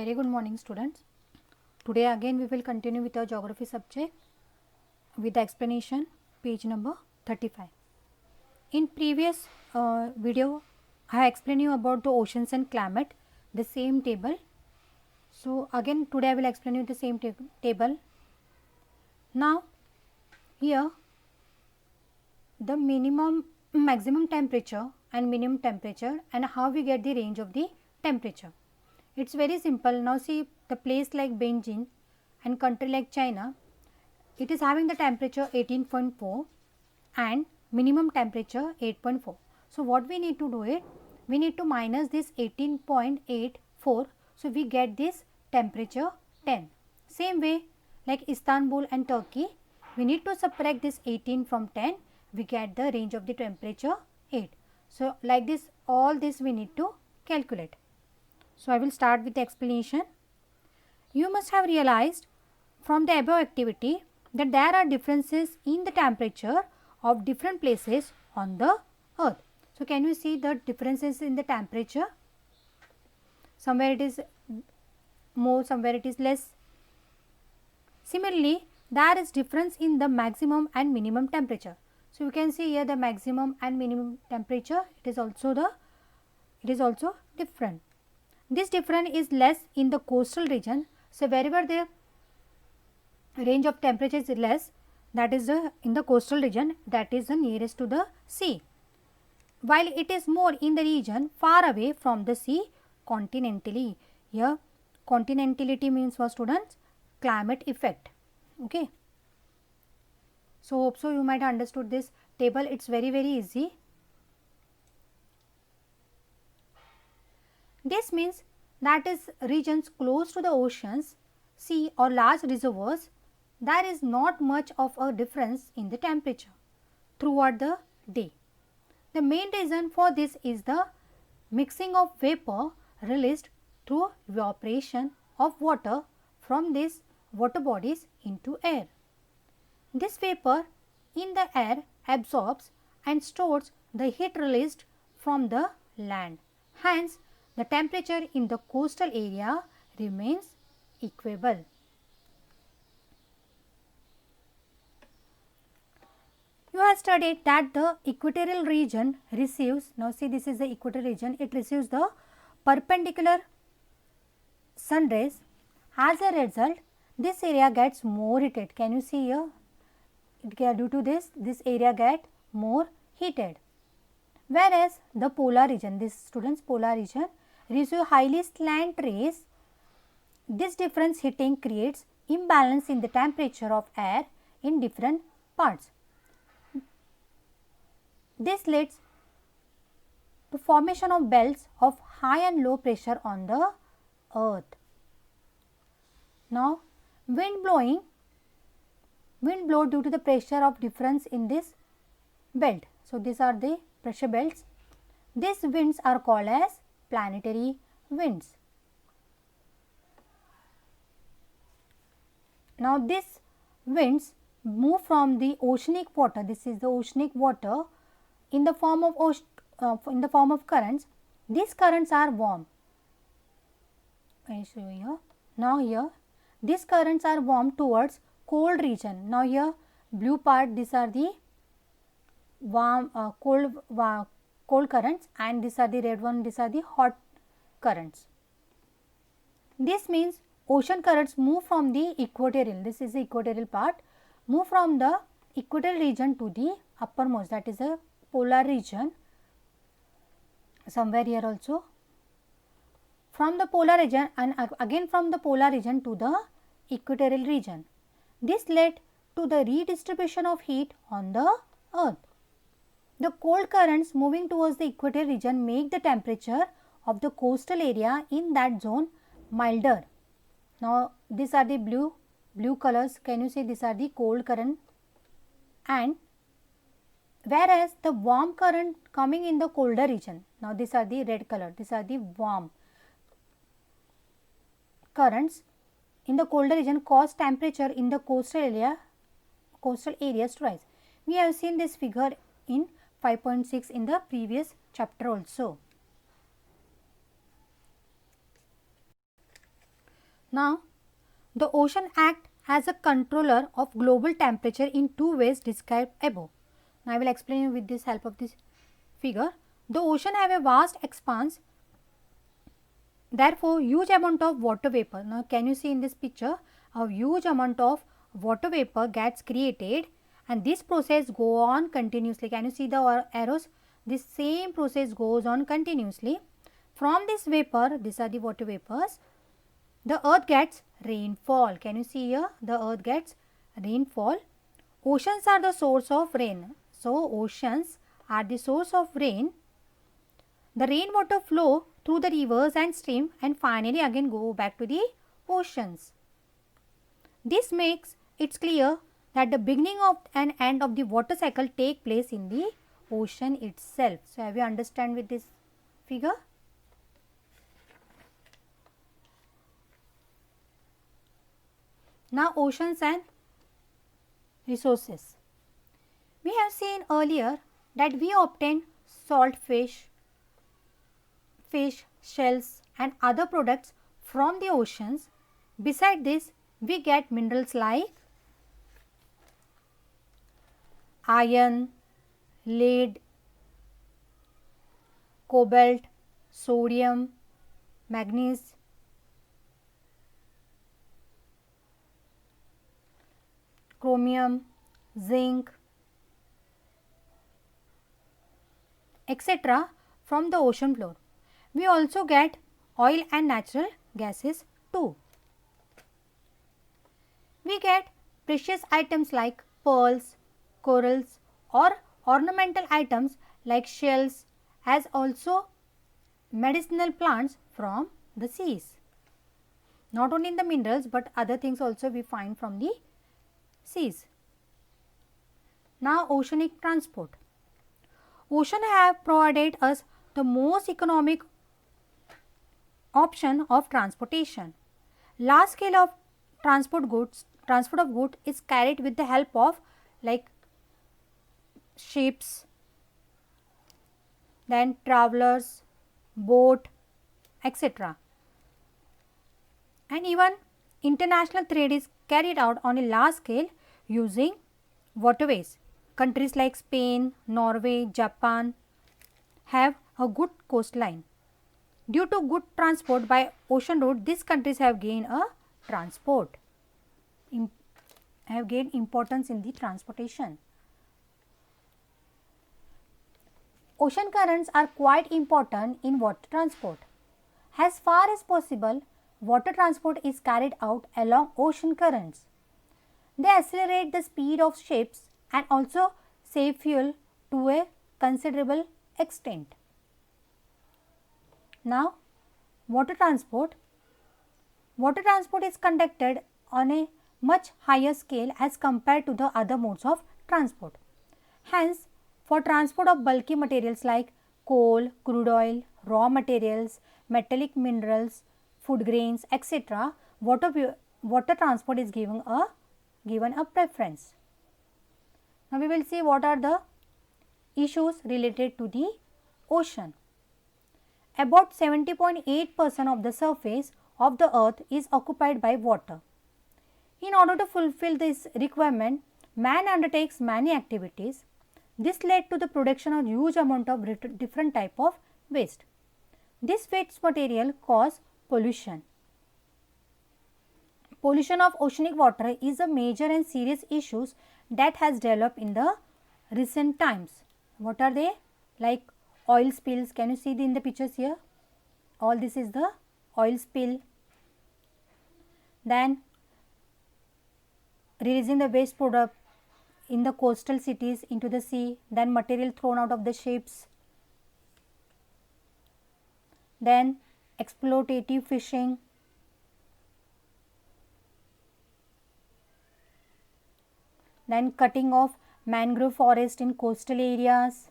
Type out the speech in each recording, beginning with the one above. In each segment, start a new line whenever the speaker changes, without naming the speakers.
Very good morning, students. Today again we will continue with our geography subject with the explanation, page number 35. In previous video I explained you about the oceans and climate, the same table. So again today I will explain you the same table. Now here the maximum temperature and minimum temperature and how we get the range of the temperature. It's very simple. Now see the place like Beijing and country like China, it is having the temperature 18.4 and minimum temperature 8.4. So what we need to do it, we need to minus this 18.84, so we get this temperature 10. Same way like Istanbul and Turkey, we need to subtract this 18 from 10, we get the range of the temperature 8. So like this, all this we need to calculate. So I will start with the explanation. You must have realized from the above activity that there are differences in the temperature of different places on the earth. So can you see the differences in the temperature? Somewhere it is more, somewhere it is less. Similarly, there is difference in the maximum and minimum temperature. So you can see here the maximum and minimum temperature, it is also different. This difference is less in the coastal region. So wherever the range of temperature is less, that is in the coastal region, that is the nearest to the sea, while it is more in the region far away from the sea continentally. Here continentality means for students climate effect. Okay. So hope so you might have understood this table. It's very easy. This means that is regions close to the oceans, sea or large reservoirs, there is not much of a difference in the temperature throughout the day. The main reason for this is the mixing of vapor released through evaporation of water from these water bodies into air. This vapor in the air absorbs and stores the heat released from the land. Hence, the temperature in the coastal area remains equable. You have studied that the equatorial region receives, now see this is the equatorial region, it receives the perpendicular sun rays. As a result, this area gets more heated. Can you see here? Due to this area get more heated. Whereas the polar region, this students polar region receive highly slant rays. This difference heating creates imbalance in the temperature of air in different parts. This leads to formation of belts of high and low pressure on the earth. Now wind blow due to the pressure of difference in this belt. So these are the pressure belts. These winds are called as planetary winds. Now these winds move from the oceanic water, this is the oceanic water, in the form of currents. These currents are warm. I show you here. Now here these currents are warm towards cold region. Now here blue part, these are the warm cold currents, and these are the red one, these are the hot currents. This means ocean currents move from the equatorial, this is the equatorial part, move from the equatorial region to the uppermost, that is a polar region, somewhere here also, from the polar region and again from the polar region to the equatorial region. This led to the redistribution of heat on the earth. The cold currents moving towards the equatorial region make the temperature of the coastal area in that zone milder. Now these are the blue colors, can you see, these are the cold current, and whereas the warm current coming in the colder region, now these are the red color, these are the warm currents in the colder region cause temperature in the coastal areas to rise. We have seen this figure in 5.6 in the previous chapter also. Now, the ocean act as a controller of global temperature in two ways described above. Now, I will explain you with this help of this figure. The ocean have a vast expanse, therefore huge amount of water vapor. Now, can you see in this picture a huge amount of water vapor gets created and this process go on continuously. Can you see the arrows? This same process goes on continuously. From this vapor, these are the water vapors, the earth gets rainfall. Can you see here? The earth gets rainfall. Oceans are the source of rain. So, oceans are the source of rain. The rainwater flow through the rivers and stream and finally again go back to the oceans. This makes it clear that the beginning of and end of the water cycle take place in the ocean itself. So, have you understand with this figure? Now, oceans and resources. We have seen earlier that we obtain salt fish, shells and other products from the oceans. Beside this, we get minerals like iron, lead, cobalt, sodium, manganese, chromium, zinc, etc. from the ocean floor. We also get oil and natural gases too. We get precious items like pearls, corals or ornamental items like shells as also medicinal plants from the seas. Not only in the minerals but other things also we find from the seas. Now, oceanic transport. Ocean have provided us the most economic option of transportation. Large scale of transport of goods is carried with the help of like ships, then travelers, boat, etc. And even international trade is carried out on a large scale using waterways. Countries like Spain, Norway, Japan have a good coastline. Due to good transport by ocean route, these countries have gained importance in the transportation. Ocean currents are quite important in water transport. As far as possible, water transport is carried out along ocean currents. They accelerate the speed of ships and also save fuel to a considerable extent. Now, water transport. Water transport is conducted on a much higher scale as compared to the other modes of transport. Hence, for transport of bulky materials like coal, crude oil, raw materials, metallic minerals, food grains, etc., water transport is given a preference. Now, we will see what are the issues related to the ocean. About 70.8% of the surface of the earth is occupied by water. In order to fulfill this requirement, man undertakes many activities. This led to the production of huge amount of different type of waste. This waste material cause pollution. Pollution of oceanic water is a major and serious issue that has developed in the recent times. What are they? Like oil spills. Can you see in the pictures here? All this is the oil spill. Then releasing the waste product in the coastal cities into the sea, then material thrown out of the ships, then exploitative fishing, then cutting of mangrove forest in coastal areas,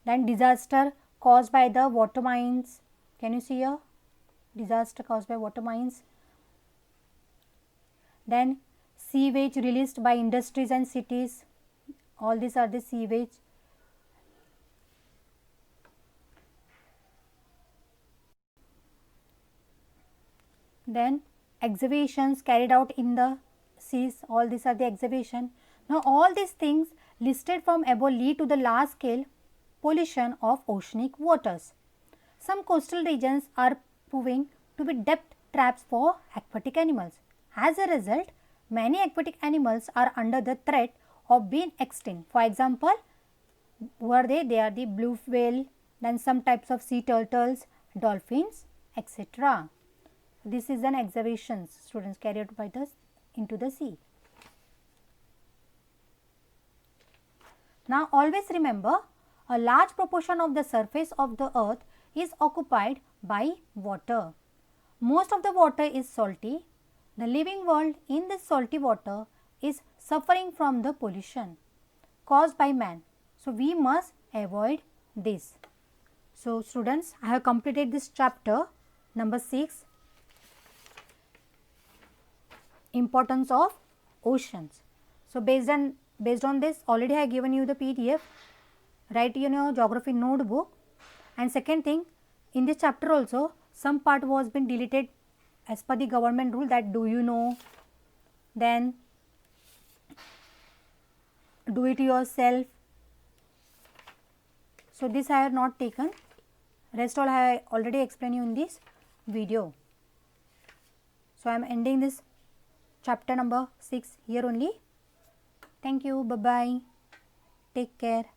then disaster caused by the water mines. Can you see here? Disaster caused by water mines. Then sewage released by industries and cities. All these are the sewage. then excavations carried out in the seas, all these are the excavation. Now, all these things listed from above lead to the large scale pollution of oceanic waters. Some coastal regions are proving to be depth traps for aquatic animals. As a result, many aquatic animals are under the threat of being extinct. For example, who are they? They are the blue whale, then some types of sea turtles, dolphins, etc. This is an excavation students carried out by the into the sea. Now, always remember, a large proportion of the surface of the earth is occupied by water. Most of the water is salty. The living world in this salty water is suffering from the pollution caused by man. So, we must avoid this. So, students, I have completed this chapter number 6, importance of oceans. So, based on this, already I have given you the PDF, write in your geography notebook. And second thing, in this chapter also some part was been deleted as per the government rule, that do you know, then do it yourself. So, this I have not taken, rest all I have already explained you in this video. So, I am ending this chapter number 6 here only. Thank you, bye bye, take care.